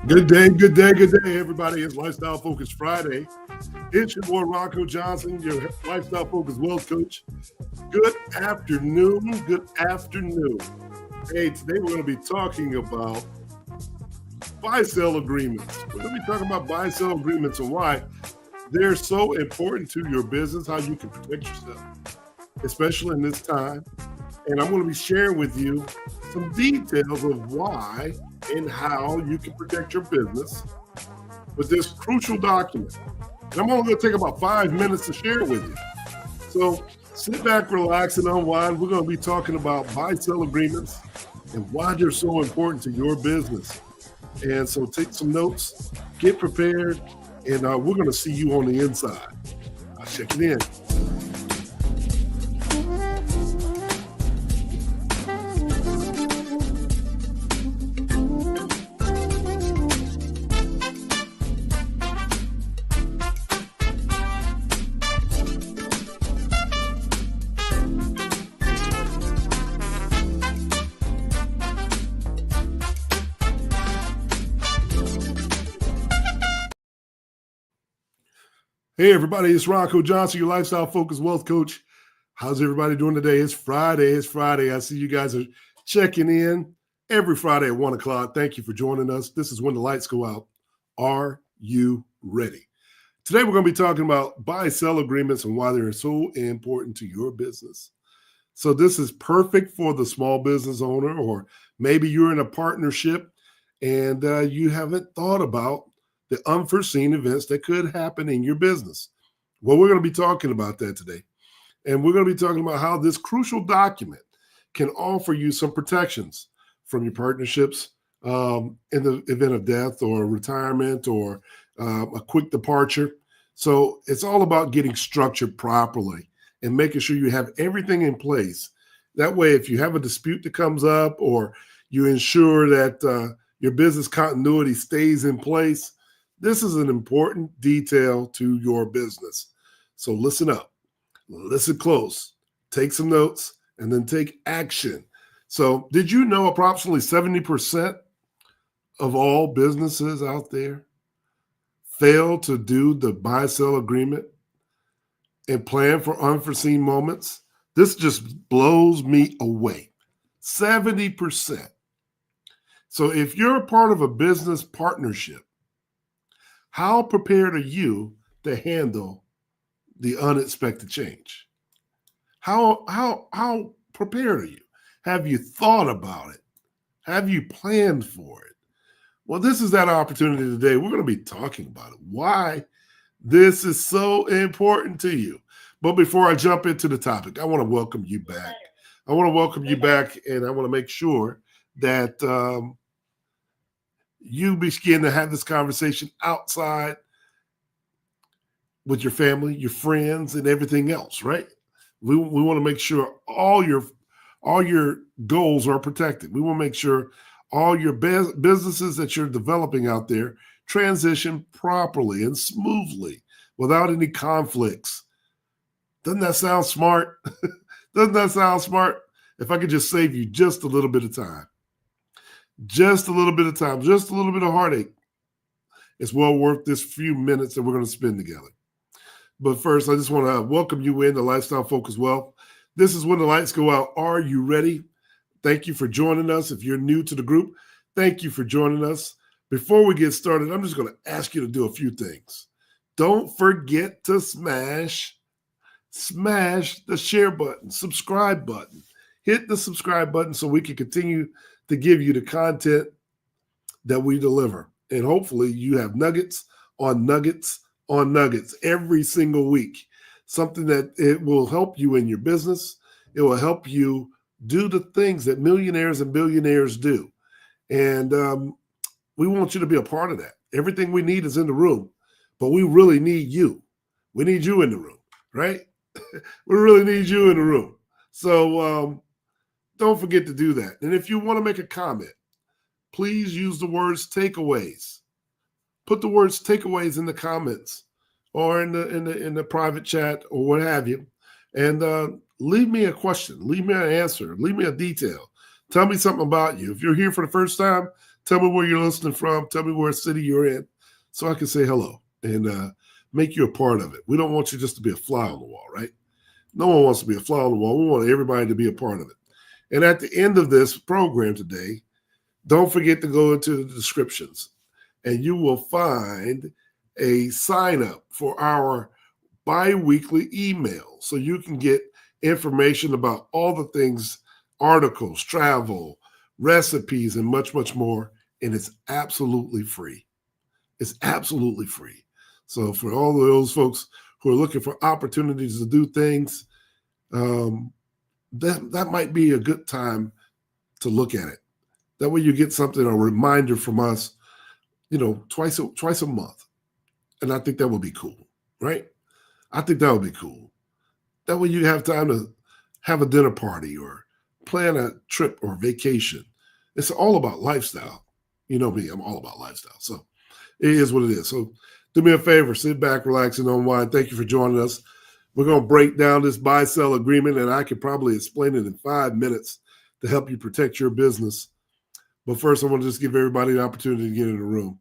Good day, good day, good day, everybody. It's Lifestyle Focus Friday. It's your boy Ronco Johnson, your Lifestyle Focus Wealth Coach. Good afternoon, good afternoon. Hey, today we're going to be talking about buy-sell agreements. We're going to be talking about buy-sell agreements and why they're so important to your business, how you can protect yourself, especially in this time. And I'm going to be sharing with you some details of why and how you can protect your business with this crucial document. And I'm only going to take about 5 minutes to share it with you. So sit back, relax, and unwind. We're going to be talking about buy-sell agreements and why they're so important to your business. And so take some notes, get prepared, and we're going to see you on the inside. I'll check it in. Hey, everybody, it's Ronco Johnson, your Lifestyle Focus Wealth Coach. How's everybody doing today? It's Friday. It's Friday. I see you guys are checking in every Friday at 1 o'clock. Thank you for joining us. This is when the lights go out. Are you ready? Today, we're going to be talking about buy-sell agreements and why they're so important to your business. So this is perfect for the small business owner, or maybe you're in a partnership and you haven't thought about the unforeseen events that could happen in your business. Well, we're going to be talking about that today. And we're going to be talking about how this crucial document can offer you some protections from your partnerships in the event of death or retirement or a quick departure. So it's all about getting structured properly and making sure you have everything in place. That way, if you have a dispute that comes up or you ensure that your business continuity stays in place, this is an important detail to your business. So listen up, listen close, take some notes, and then take action. So did you know approximately 70% of all businesses out there fail to do the buy-sell agreement and plan for unforeseen moments? This just blows me away. 70%. So if you're a part of a business partnership, how prepared are you to handle the unexpected change? How prepared are you? Have you thought about it? Have you planned for it? Well, this is that opportunity today. We're going to be talking about it, why this is so important to you. But before I jump into the topic, I want to welcome you back. I want to welcome you back, and I want to make sure that you begin to have this conversation outside with your family, your friends, and everything else, right? We want to make sure all your goals are protected. We want to make sure all your businesses that you're developing out there transition properly and smoothly without any conflicts. Doesn't that sound smart? Doesn't that sound smart? If I could just save you just a little bit of time. Just a little bit of time, just a little bit of heartache. It's well worth this few minutes that we're going to spend together. But first, I just want to welcome you into Lifestyle Focus Wealth. This is when the lights go out. Are you ready? Thank you for joining us. If you're new to the group, thank you for joining us. Before we get started, I'm just going to ask you to do a few things. Don't forget to smash the share button, subscribe button. Hit the subscribe button so we can continue to give you the content that we deliver. And hopefully you have nuggets on nuggets on nuggets every single week. Something that it will help you in your business. It will help you do the things that millionaires and billionaires do. And we want you to be a part of that. Everything we need is in the room, but we really need you. We need you in the room, right? We really need you in the room. So don't forget to do that. And if you want to make a comment, please use the words takeaways. Put the words takeaways in the comments or in the private chat or what have you. And leave me a question, leave me an answer, leave me a detail. Tell me something about you. If you're here for the first time, Tell me where you're listening from. Tell me where city you're in so I can say hello and make you a part of it. We don't want you just to be a fly on the wall, right? No one wants to be a fly on the wall. We want everybody to be a part of it. And at the end of this program today, don't forget to go into the descriptions and you will find a sign up for our bi-weekly email so you can get information about all the things, articles, travel, recipes, and much, much more. And it's absolutely free. It's absolutely free. So for all of those folks who are looking for opportunities to do things, that might be a good time to look at it. That way you get something, a reminder from us, twice a month. And I think that would be cool, right? I think that would be cool. That way you have time to have a dinner party or plan a trip or vacation. It's all about lifestyle. You know me, I'm all about lifestyle. So it is what it is. So do me a favor, sit back, relax, and unwind. Thank you for joining us. We're going to break down this buy-sell agreement, and I could probably explain it in 5 minutes to help you protect your business. But first, I want to just give everybody the opportunity to get in the room.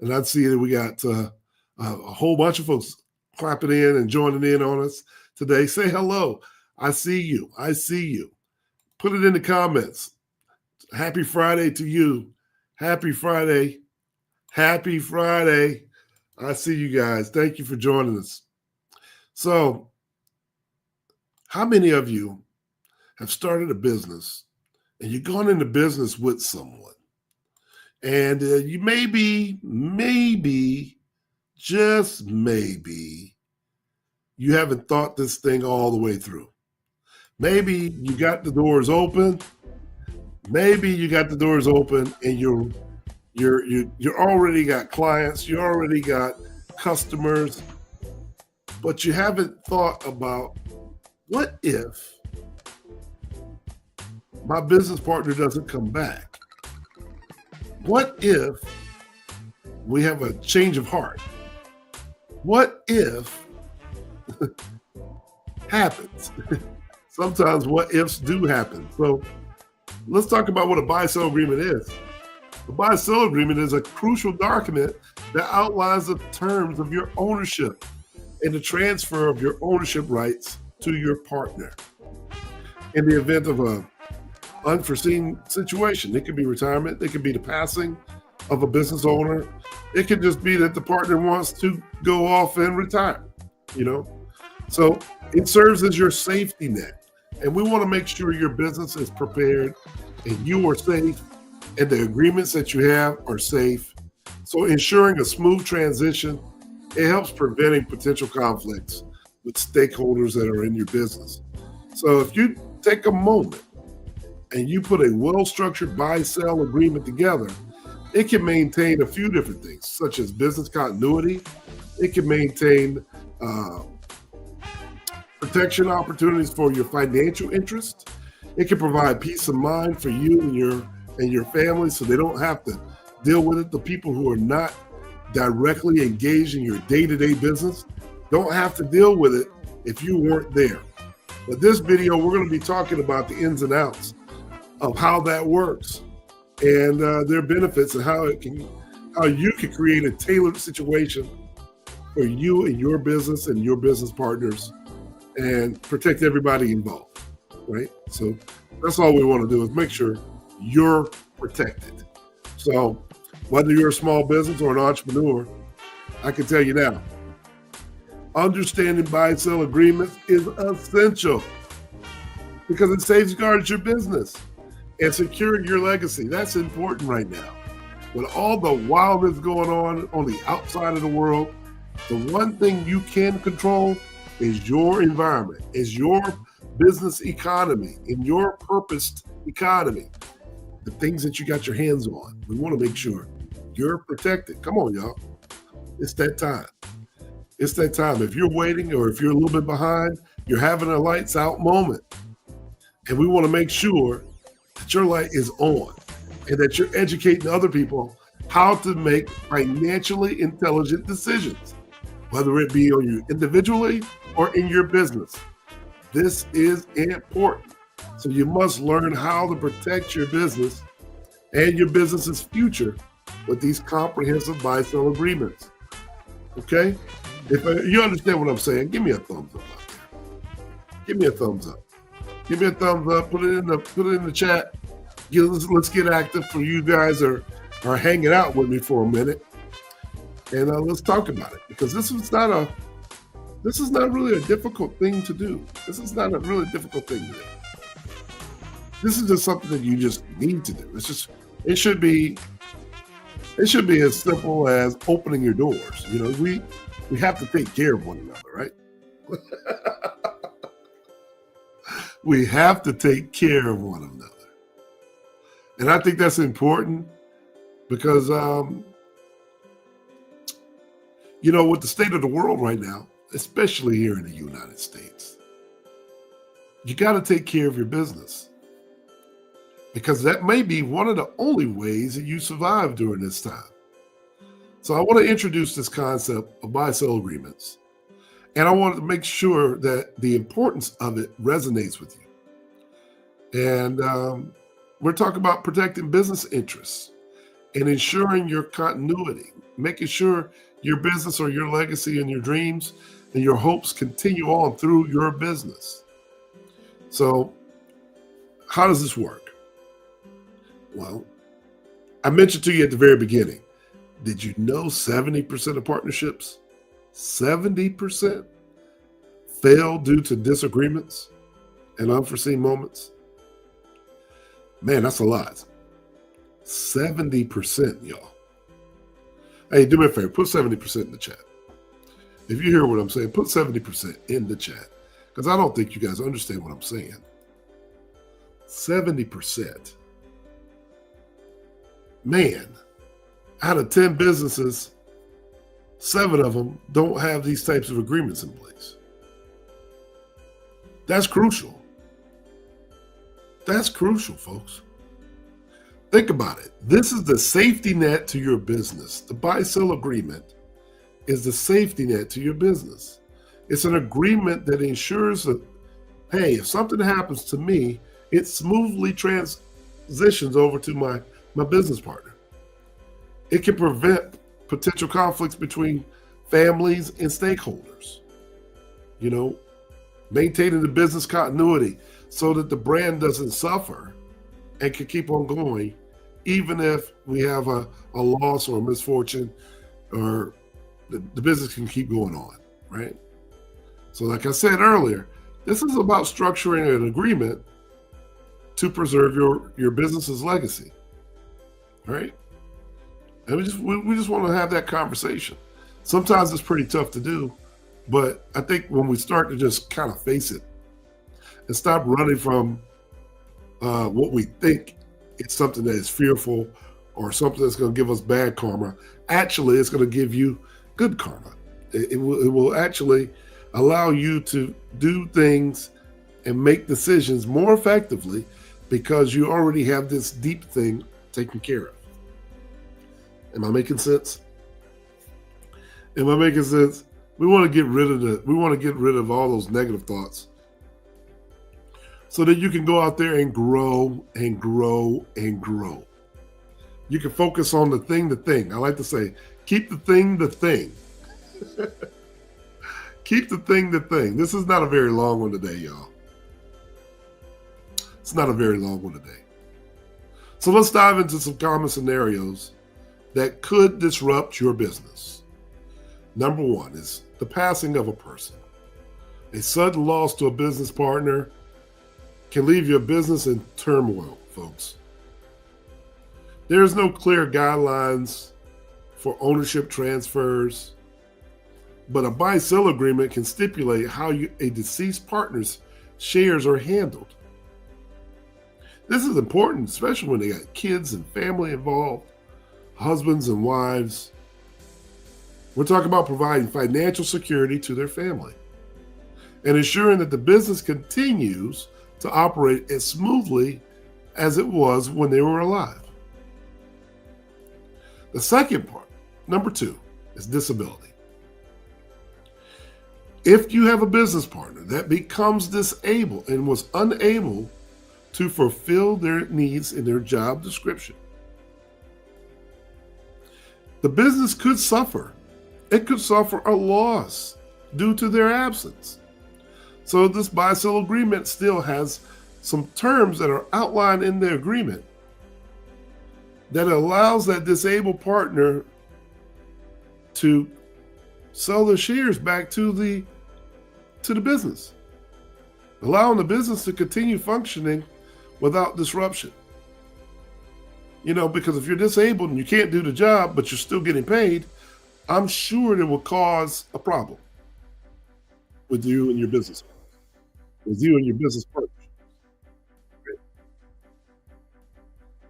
And I see that we got a whole bunch of folks clapping in and joining in on us today. Say hello. I see you. I see you. Put it in the comments. Happy Friday to you. Happy Friday. Happy Friday. I see you guys. Thank you for joining us. So, how many of you have started a business and you've gone into business with someone and you maybe, just maybe, you haven't thought this thing all the way through? Maybe you got the doors open. Maybe you got the doors open and you're already got clients, you already got customers, but you haven't thought about, what if my business partner doesn't come back? What if we have a change of heart? What if happens? Sometimes what ifs do happen. So let's talk about what a buy-sell agreement is. A buy-sell agreement is a crucial document that outlines the terms of your ownership and the transfer of your ownership rights to your partner. In the event of an unforeseen situation, it could be retirement, it could be the passing of a business owner, it could just be that the partner wants to go off and retire, So it serves as your safety net. And we want to make sure your business is prepared and you are safe and the agreements that you have are safe. So ensuring a smooth transition, it helps preventing potential conflicts with stakeholders that are in your business. So if you take a moment and you put a well-structured buy-sell agreement together, it can maintain a few different things, such as business continuity. It can maintain protection opportunities for your financial interest. It can provide peace of mind for you and your family so they don't have to deal with it. The people who are not directly engaged in your day-to-day business don't have to deal with it if you weren't there. But this video, we're going to be talking about the ins and outs of how that works and their benefits and how you can create a tailored situation for you and your business and your business partners and protect everybody involved, right? So that's all we want to do is make sure you're protected. So whether you're a small business or an entrepreneur, I can tell you now, understanding buy-sell agreements is essential because it safeguards your business and securing your legacy. That's important right now. With all the wildness going on the outside of the world, the one thing you can control is your environment, is your business economy, in your purposed economy, the things that you got your hands on. We want to make sure you're protected. Come on, y'all. It's that time. It's that time. If you're waiting or if you're a little bit behind, you're having a lights out moment. And we want to make sure that your light is on and that you're educating other people how to make financially intelligent decisions, whether it be on you individually or in your business. This is important. So you must learn how to protect your business and your business's future with these comprehensive buy-sell agreements. Okay? If you understand what I'm saying, give me a thumbs up out there. Give me a thumbs up. Give me a thumbs up. Put it in the chat. Let's get active. For you guys are hanging out with me for a minute, and let's talk about it, because this is not really a difficult thing to do. This is not a really difficult thing to do. This is just something that you just need to do. It should be as simple as opening your doors. You know, we have to take care of one another, right? We have to take care of one another. And I think that's important because, with the state of the world right now, especially here in the United States, you got to take care of your business, because that may be one of the only ways that you survive during this time. So I want to introduce this concept of buy-sell agreements, and I want to make sure that the importance of it resonates with you. And we're talking about protecting business interests and ensuring your continuity, making sure your business or your legacy and your dreams and your hopes continue on through your business. So how does this work? Well, I mentioned to you at the very beginning, did you know 70% of partnerships, 70% fail due to disagreements and unforeseen moments? Man, that's a lot. 70%, y'all. Hey, do me a favor, put 70% in the chat. If you hear what I'm saying, put 70% in the chat, because I don't think you guys understand what I'm saying. 70%. Man, out of 10 businesses, 7 of them don't have these types of agreements in place. That's crucial. That's crucial, folks. Think about it. This is the safety net to your business. The buy-sell agreement is the safety net to your business. It's an agreement that ensures that, hey, if something happens to me, it smoothly transitions over to my business partner. It can prevent potential conflicts between families and stakeholders. Maintaining the business continuity so that the brand doesn't suffer and can keep on going, even if we have a loss or a misfortune, or the business can keep going on, right? So like I said earlier, this is about structuring an agreement to preserve your business's legacy, right? And we just want to have that conversation. Sometimes it's pretty tough to do, but I think when we start to just kind of face it and stop running from what we think it's something that is fearful or something that's going to give us bad karma, actually it's going to give you good karma. It will actually allow you to do things and make decisions more effectively, because you already have this deep thing taken care of. Am I making sense? Am I making sense? We want to get rid of all those negative thoughts, so that you can go out there and grow and grow and grow. You can focus on the thing. I like to say, keep the thing the thing. Keep the thing the thing. This is not a very long one today, y'all. It's not a very long one today. So let's dive into some common scenarios that could disrupt your business. Number one is the passing of a person. A sudden loss to a business partner can leave your business in turmoil, folks. There is no clear guidelines for ownership transfers, but a buy-sell agreement can stipulate how a deceased partner's shares are handled. This is important, especially when they got kids and family involved, husbands and wives. We're talking about providing financial security to their family and ensuring that the business continues to operate as smoothly as it was when they were alive. The second part, number 2, is disability. If you have a business partner that becomes disabled and was unable to fulfill their needs in their job description, the business could suffer. It could suffer a loss due to their absence. So this buy-sell agreement still has some terms that are outlined in the agreement that allows that disabled partner to sell their shares back to the business, allowing the business to continue functioning without disruption. Because if you're disabled and you can't do the job, but you're still getting paid, I'm sure it will cause a problem with you and your business, partner.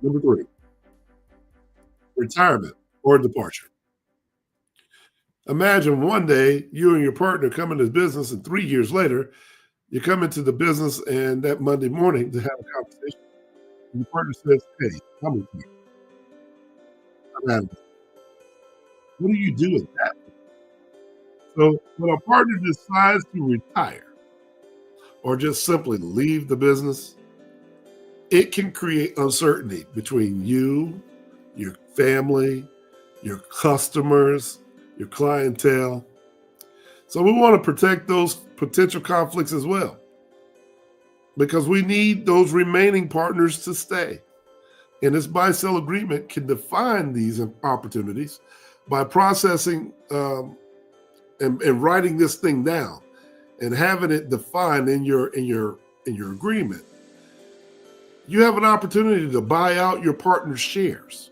Number 3, retirement or departure. Imagine one day you and your partner come into business, and 3 years later, you come into the business, and that Monday morning to have a conversation, and your partner says, "Hey, I'm with you. I'm out of it." What do you do with that? So when a partner decides to retire or just simply leave the business, it can create uncertainty between you, your family, your customers, your clientele. So we want to protect those potential conflicts as well, because we need those remaining partners to stay. And this buy-sell agreement can define these opportunities by processing and writing this thing down and having it defined in your agreement. You have an opportunity to buy out your partner's shares.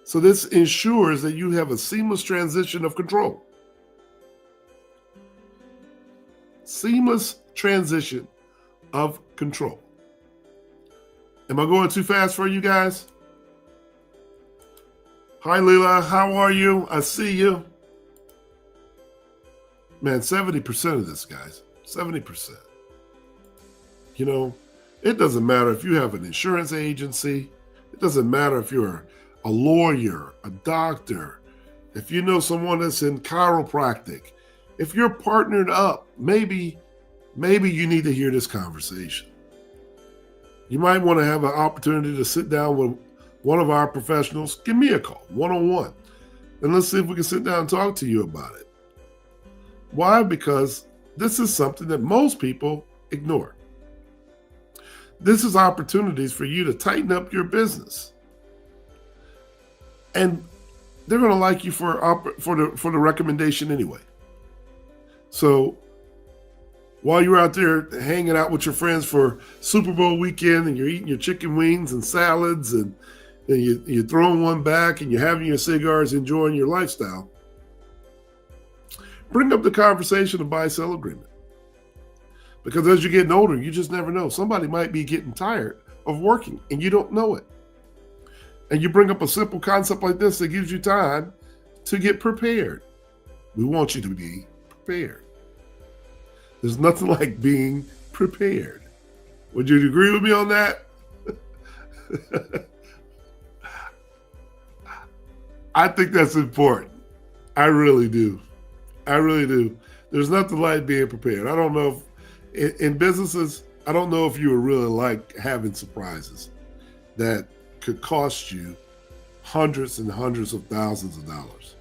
So this ensures that you have a seamless transition of control. Seamless transition of control. Am I going too fast for you guys? Hi, Leela. How are you? I see you. Man, 70% of this, guys. 70%. It doesn't matter if you have an insurance agency. It doesn't matter if you're a lawyer, a doctor, if you know someone that's in chiropractic. If you're partnered up, maybe you need to hear this conversation. You might want to have an opportunity to sit down with one of our professionals. Give me a call, one-on-one, and let's see if we can sit down and talk to you about it. Why? Because this is something that most people ignore. This is opportunities for you to tighten up your business. And they're going to like you for the recommendation anyway. So while you're out there hanging out with your friends for Super Bowl weekend and you're eating your chicken wings and salads and you're throwing one back and you're having your cigars, enjoying your lifestyle, bring up the conversation of buy-sell agreement. Because as you're getting older, you just never know. Somebody might be getting tired of working and you don't know it. And you bring up a simple concept like this that gives you time to get prepared. We want you to be prepared. There's nothing like being prepared. Would you agree with me on that? I think that's important. I really do. There's nothing like being prepared. I don't know if in businesses, I don't know if you would really like having surprises that could cost you hundreds and hundreds of thousands of dollars.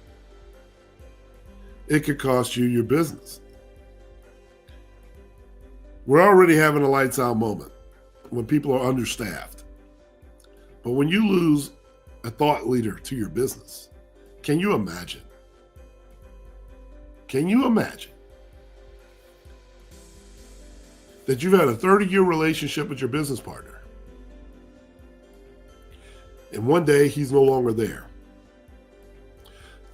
It could cost you your business. We're already having a lights out moment when people are understaffed. But when you lose a thought leader to your business, can you imagine? Can you imagine that you've had a 30-year relationship with your business partner, and one day he's no longer there,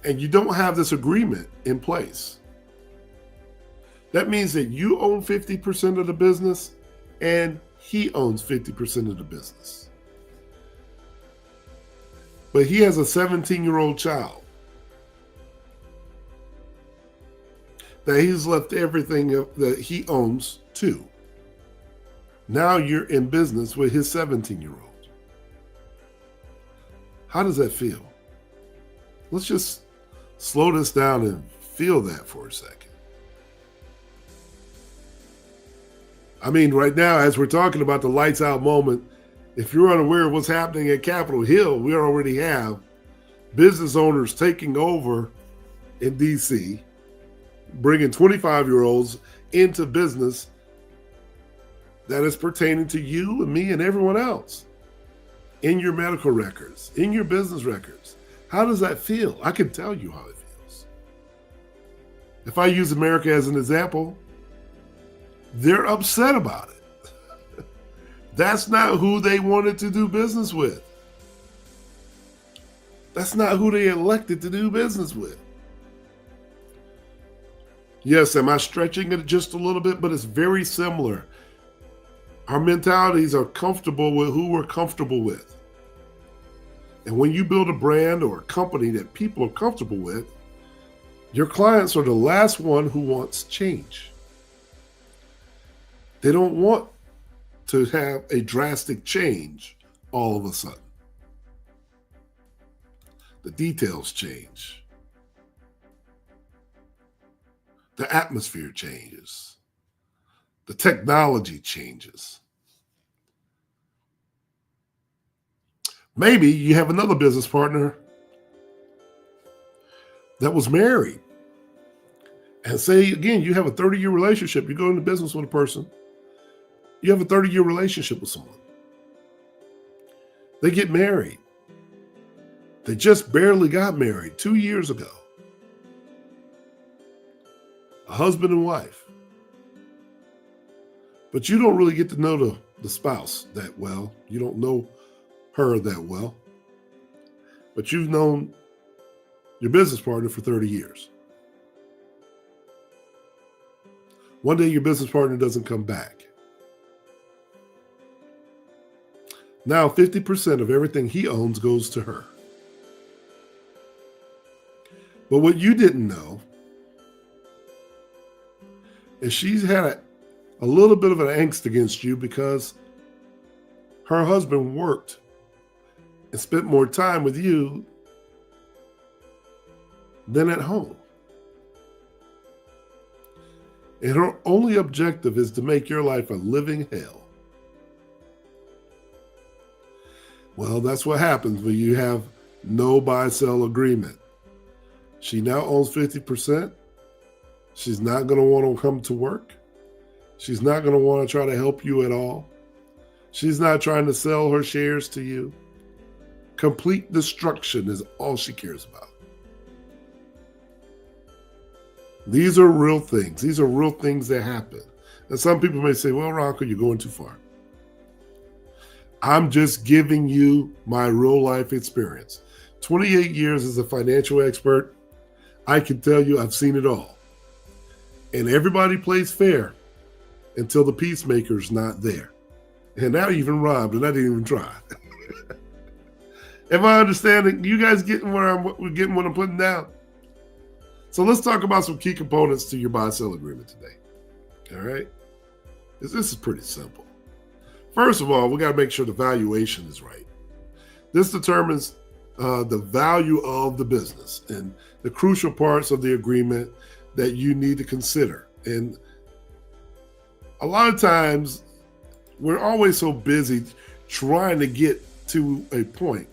and you don't have this agreement in place? That means that you own 50% of the business and he owns 50% of the business. But he has a 17-year-old child that he's left everything that he owns to. Now you're in business with his 17-year-old. How does that feel? Let's just slow this down and feel that for a second. I mean, right now, as we're talking about the lights out moment, if you're unaware of what's happening at Capitol Hill, we already have business owners taking over in DC, bringing 25-year-olds into business that is pertaining to you and me and everyone else in your medical records, in your business records. How does that feel? I can tell you how it feels. If I use America as an example, they're upset about it. That's not who they wanted to do business with. That's not who they elected to do business with. Yes, am I stretching it just a little bit? But it's very similar. Our mentalities are comfortable with who we're comfortable with. And when you build a brand or a company that people are comfortable with, your clients are the last one who wants change. They don't want to have a drastic change all of a sudden. The details change. The atmosphere changes. The technology changes. Maybe you have another business partner that was married. And say, again, you have a 30-year relationship. You go into business with a person. You have a 30-year relationship with someone. They get married. They just barely got married 2 years ago. A husband and wife. But you don't really get to know the spouse that well. You don't know her that well. But you've known your business partner for 30 years. One day your business partner doesn't come back. Now 50% of everything he owns goes to her. But what you didn't know is she's had a little bit of an angst against you because her husband worked and spent more time with you than at home. And her only objective is to make your life a living hell. Well, that's what happens when you have no buy-sell agreement. She now owns 50%. She's not going to want to come to work. She's not going to want to try to help you at all. She's not trying to sell her shares to you. Complete destruction is all she cares about. These are real things. These are real things that happen. And some people may say, well, Ronco, you're going too far. I'm just giving you my real life experience. 28 years as a financial expert, I can tell you I've seen it all. And everybody plays fair until the peacemaker's not there. And that even rhymed, and I didn't even try. Am I understanding? You guys getting what I'm putting down? So let's talk about some key components to your buy-sell agreement today. All right? This is pretty simple. First of all, we got to make sure the valuation is right. This determines the value of the business and the crucial parts of the agreement that you need to consider. And a lot of times, we're always so busy trying to get to a point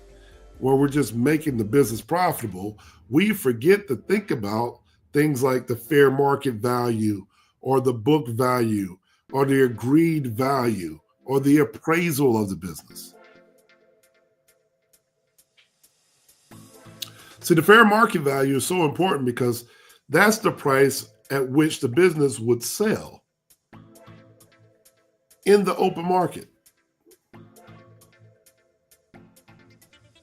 where we're just making the business profitable, we forget to think about things like the fair market value or the book value or the agreed value or the appraisal of the business. See, the fair market value is so important because that's the price at which the business would sell in the open market.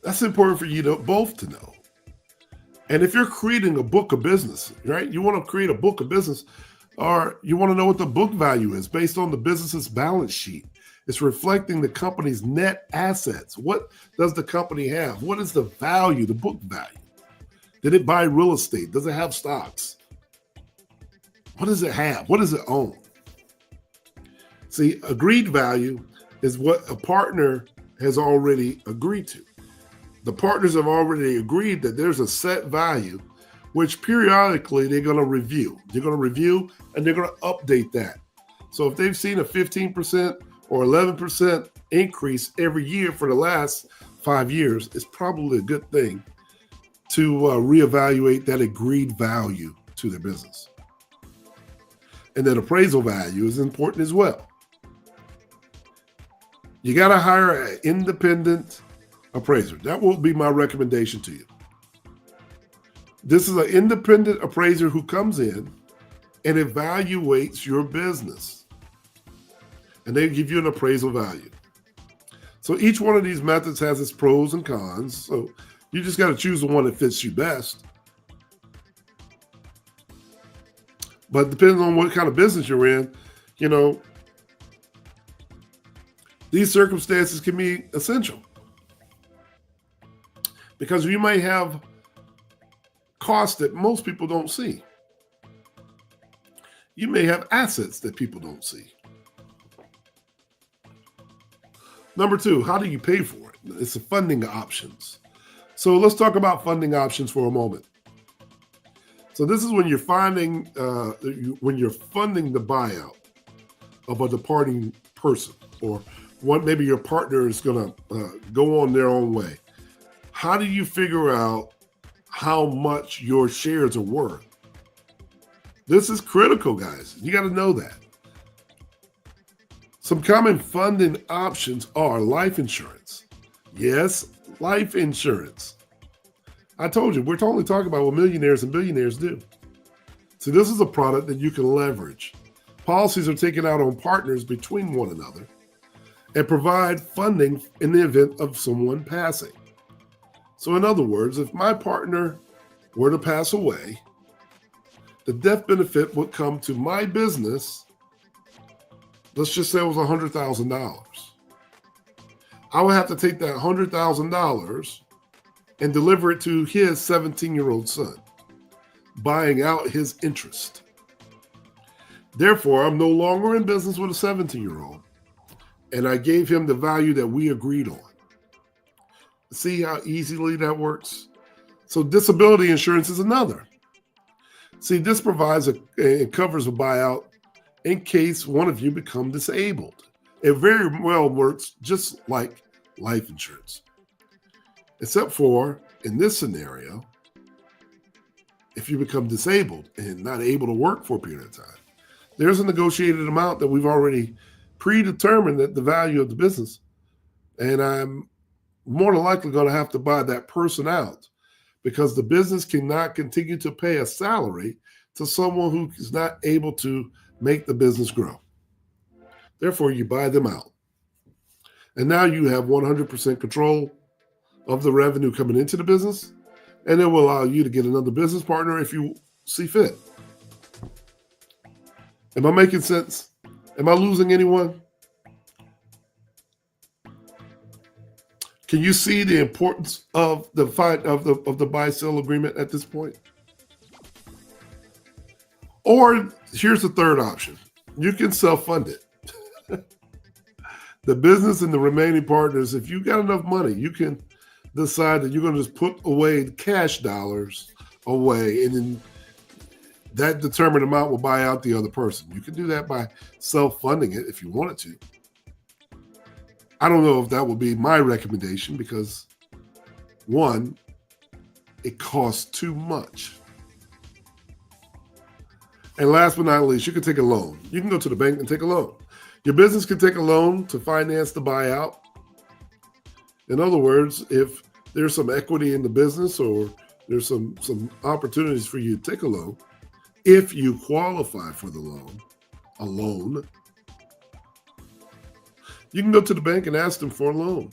That's important for you both to know. And if you're creating a book of business, right? You want to create a book of business, or you want to know what the book value is based on the business's balance sheet. It's reflecting the company's net assets. What does the company have? What is the value, the book value? Did it buy real estate? Does it have stocks? What does it have? What does it own? See, agreed value is what a partner has already agreed to. The partners have already agreed that there's a set value, which periodically they're going to review. They're going to review and they're going to update that. So if they've seen a 15% or 11% increase every year for the last 5 years, it's probably a good thing to reevaluate that agreed value to their business. And that appraisal value is important as well. You got to hire an independent appraiser. That will be my recommendation to you. This is an independent appraiser who comes in and evaluates your business. And they give you an appraisal value. So each one of these methods has its pros and cons. So you just got to choose the one that fits you best. But depending on what kind of business you're in, you know, these circumstances can be essential. Because you may have costs that most people don't see. You may have assets that people don't see. Number two, how do you pay for it? It's the funding options. So let's talk about funding options for a moment. So this is when you're funding the buyout of a departing person, or maybe your partner is going to go on their own way. How do you figure out how much your shares are worth? This is critical, guys. You got to know that. Some common funding options are life insurance. Yes, life insurance. I told you, we're totally talking about what millionaires and billionaires do. So this is a product that you can leverage. Policies are taken out on partners between one another and provide funding in the event of someone passing. So in other words, if my partner were to pass away, the death benefit would come to my business. Let's just say it was $100,000. I would have to take that $100,000 and deliver it to his 17-year-old son, buying out his interest. Therefore, I'm no longer in business with a 17-year-old, and I gave him the value that we agreed on. See how easily that works? So disability insurance is another. See, this provides it covers a buyout in case one of you become disabled. It very well works just like life insurance. Except for, in this scenario, if you become disabled and not able to work for a period of time, there's a negotiated amount that we've already predetermined that the value of the business, and I'm more than likely going to have to buy that person out because the business cannot continue to pay a salary to someone who is not able to make the business grow. Therefore, you buy them out. And now you have 100% control of the revenue coming into the business, and it will allow you to get another business partner if you see fit. Am I making sense? Am I losing anyone? Can you see the importance of the buy-sell agreement at this point? Or here's the third option. You can self-fund it. The business and the remaining partners, if you got enough money, you can decide that you're going to just put away cash dollars away, and then that determined amount will buy out the other person. You can do that by self-funding it if you wanted to. I don't know if that would be my recommendation because, one, it costs too much. And last but not least, you can take a loan. You can go to the bank and take a loan. Your business can take a loan to finance the buyout. In other words, if there's some equity in the business or there's some opportunities for you to take a loan, if you qualify for the loan, a loan, you can go to the bank and ask them for a loan.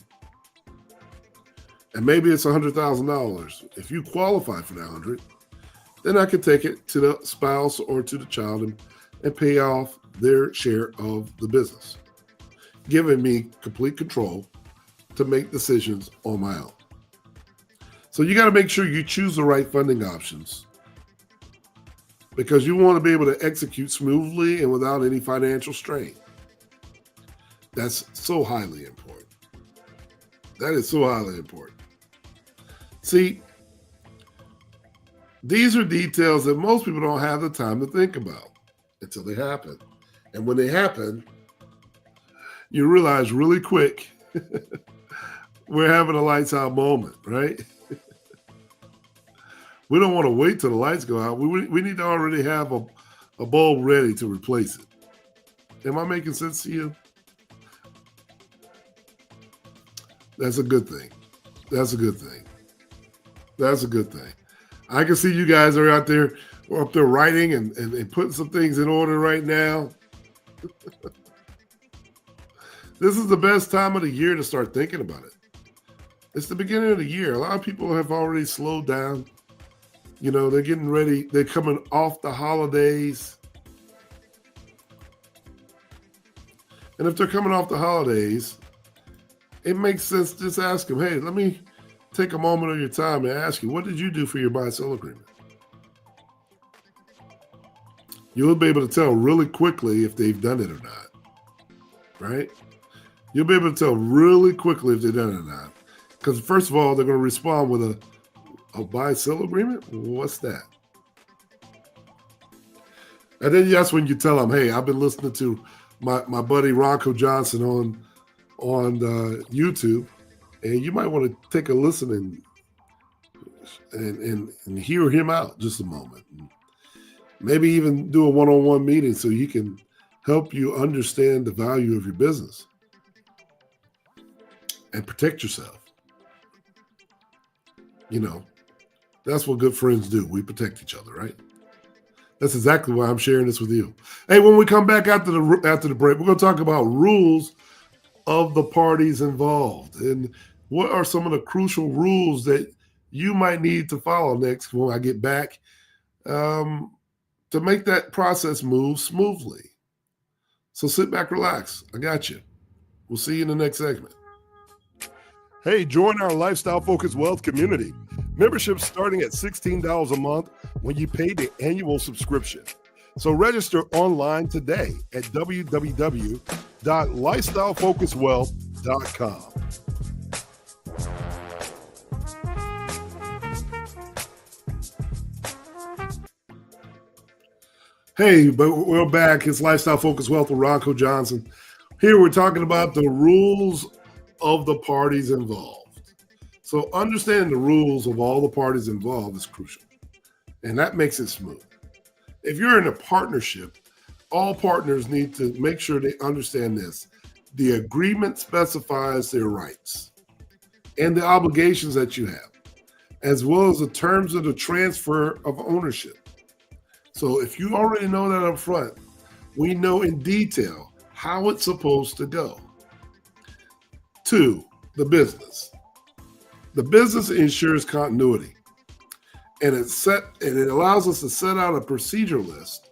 And maybe it's $100,000. If you qualify for that 100, then I could take it to the spouse or to the child and pay off their share of the business, giving me complete control to make decisions on my own. So you got to make sure you choose the right funding options because you want to be able to execute smoothly and without any financial strain. That's so highly important. That is so highly important. See, these are details that most people don't have the time to think about until they happen. And when they happen, you realize really quick we're having a lights out moment, right? We don't want to wait till the lights go out. We need to already have a bulb ready to replace it. Am I making sense to you? That's a good thing. That's a good thing. That's a good thing. I can see you guys are out there or up there writing and putting some things in order right now. This is the best time of the year to start thinking about it. It's the beginning of the year. A lot of people have already slowed down. You know, they're getting ready. They're coming off the holidays. And if they're coming off the holidays, it makes sense to just ask them, hey, let me take a moment of your time and ask you, what did you do for your buy-sell agreement? You'll be able to tell really quickly if they've done it or not, right? You'll be able to tell really quickly if they've done it or not. Because first of all, they're going to respond with a buy-sell agreement? What's that? And then that's when you tell them, hey, I've been listening to my buddy Ronco Johnson on YouTube, and you might want to take a listen and hear him out just a moment. Maybe even do a one-on-one meeting so he can help you understand the value of your business and protect yourself. You know, that's what good friends do. We protect each other, right? That's exactly why I'm sharing this with you. Hey, when we come back after the break, we're going to talk about rules of the parties involved and what are some of the crucial rules that you might need to follow next when I get back to make that process move smoothly. So sit back, relax. I got you. We'll see you in the next segment. Hey, join our Lifestyle Focused Wealth community. Membership starting at $16 a month when you pay the annual subscription. So register online today at www.lifestylefocusedwealth.com. Hey, but we're back. It's Lifestyle Focused Wealth with Ronco Johnson. Here we're talking about the rules of the parties involved. So understanding the rules of all the parties involved is crucial. And that makes it smooth. If you're in a partnership, all partners need to make sure they understand this. The agreement specifies their rights and the obligations that you have, as well as the terms of the transfer of ownership. So if you already know that up front, we know in detail how it's supposed to go. 2, the business. The business ensures continuity, and it allows us to set out a procedure list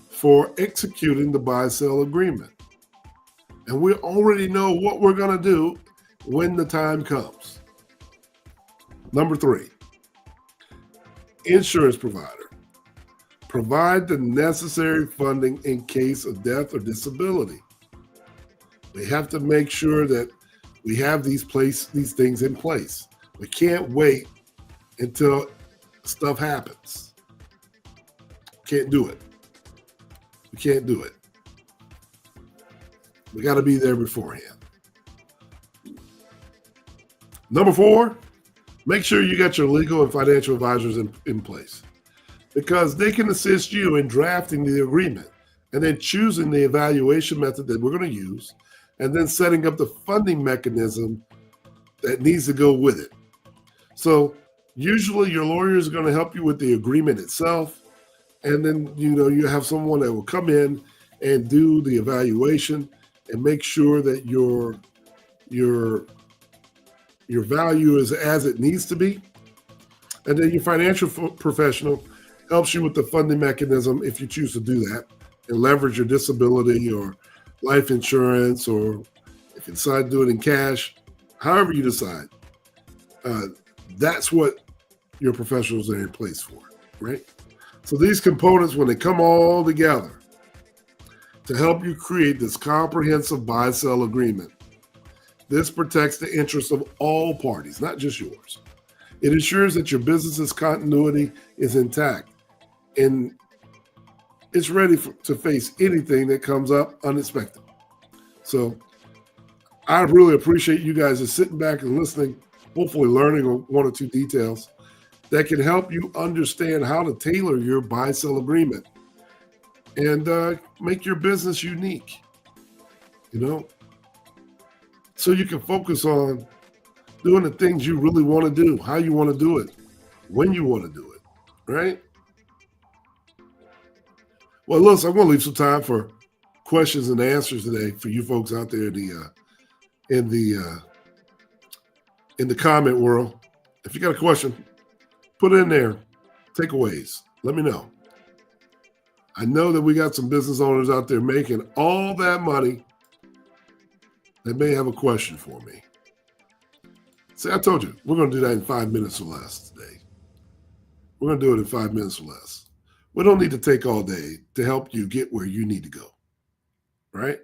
for executing the buy-sell agreement. And we already know what we're going to do when the time comes. Number 3, insurance provider. Provide the necessary funding in case of death or disability. We have to make sure that we have these things in place. We can't wait until stuff happens. Can't do it. We can't do it. We got to be there beforehand. Number 4, make sure you got your legal and financial advisors in place, because they can assist you in drafting the agreement and then choosing the evaluation method that we're going to use, and then setting up the funding mechanism that needs to go with it. So usually your lawyer is going to help you with the agreement itself, and then you have someone that will come in and do the evaluation and make sure that your value is as it needs to be. And then your financial professional helps you with the funding mechanism if you choose to do that and leverage your disability or life insurance, or if you decide to do it in cash, however you decide. That's what your professionals are in place for, right? So these components, when they come all together to help you create this comprehensive buy-sell agreement, this protects the interests of all parties, not just yours. It ensures that your business's continuity is intact and it's ready to face anything that comes up unexpected. So I really appreciate you guys just sitting back and listening, hopefully learning one or two details. that can help you understand how to tailor your buy-sell agreement and make your business unique, you know, so you can focus on doing the things you really want to do, how you want to do it, when you want to do it, right? Well, listen, I'm going to leave some time for questions and answers today for you folks out there in the in the comment world. If you got a question, put it in there. Takeaways. Let me know. I know that we got some business owners out there making all that money that may have a question for me. See, I told you, we're going to do that in 5 minutes or less today. We're going to do it in 5 minutes or less. We don't need to take all day to help you get where you need to go, right?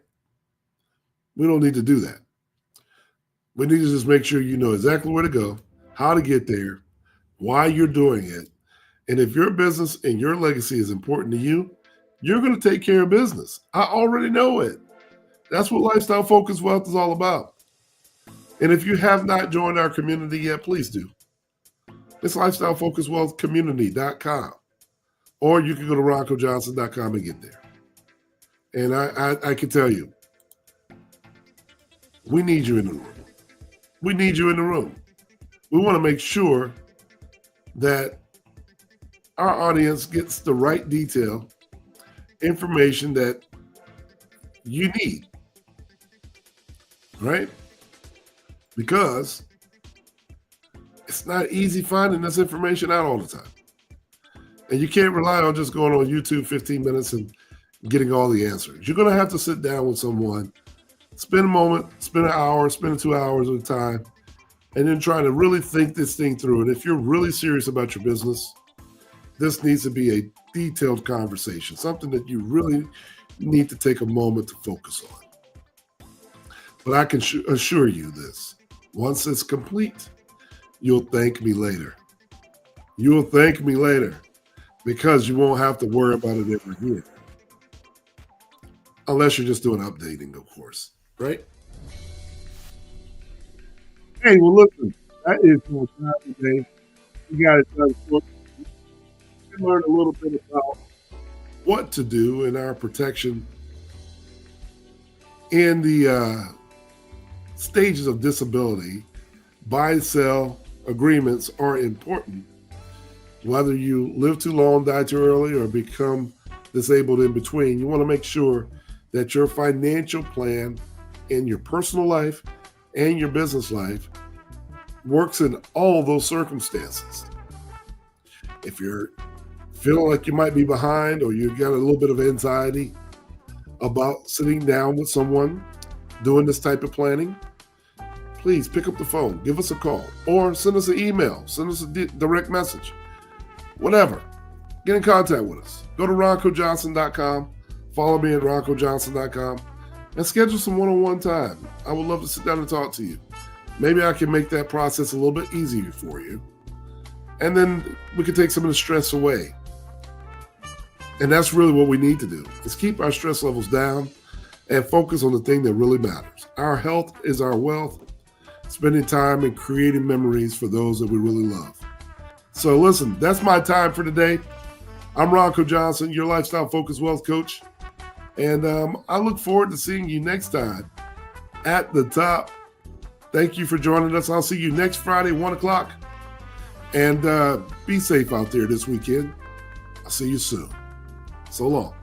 We don't need to do that. We need to just make sure you know exactly where to go, how to get there, why you're doing it. And if your business and your legacy is important to you, you're going to take care of business. I already know it. That's what Lifestyle Focused Wealth is all about. And if you have not joined our community yet, please do. It's lifestylefocusedwealthcommunity.com. Or you can go to roncojohnson.com and get there. And I can tell you, we need you in the room. We need you in the room. We want to make sure that our audience gets the right detail, information that you need, right? Because it's not easy finding this information out all the time. And you can't rely on just going on YouTube 15 minutes and getting all the answers. You're going to have to sit down with someone, spend a moment, spend an hour, spend 2 hours at a time, and then try to really think this thing through. And if you're really serious about your business, this needs to be a detailed conversation, something that you really need to take a moment to focus on. But I can assure you this, once it's complete, you'll thank me later. You'll thank me later because you won't have to worry about it ever again. Unless you're just doing updating, of course, right? Hey, well, listen, that is my time today. You got it done. You can learn a little bit about what to do in our protection in the stages of disability. Buy-sell agreements are important. Whether you live too long, die too early, or become disabled in between, you want to make sure that your financial plan in your personal life and your business life works in all those circumstances. If you're feeling like you might be behind or you got a little bit of anxiety about sitting down with someone doing this type of planning, please pick up the phone, give us a call, or send us an email, send us a direct message, whatever. Get in contact with us. Go to roncojohnson.com, follow me at roncojohnson.com, and schedule some one-on-one time. I would love to sit down and talk to you. Maybe I can make that process a little bit easier for you. And then we can take some of the stress away. And that's really what we need to do, is keep our stress levels down and focus on the thing that really matters. Our health is our wealth. Spending time and creating memories for those that we really love. So listen, that's my time for today. I'm Ronco Johnson, your Lifestyle Focused Wealth Coach. And I look forward to seeing you next time at the top. Thank you for joining us. I'll see you next Friday, 1 o'clock. And be safe out there this weekend. I'll see you soon. So long.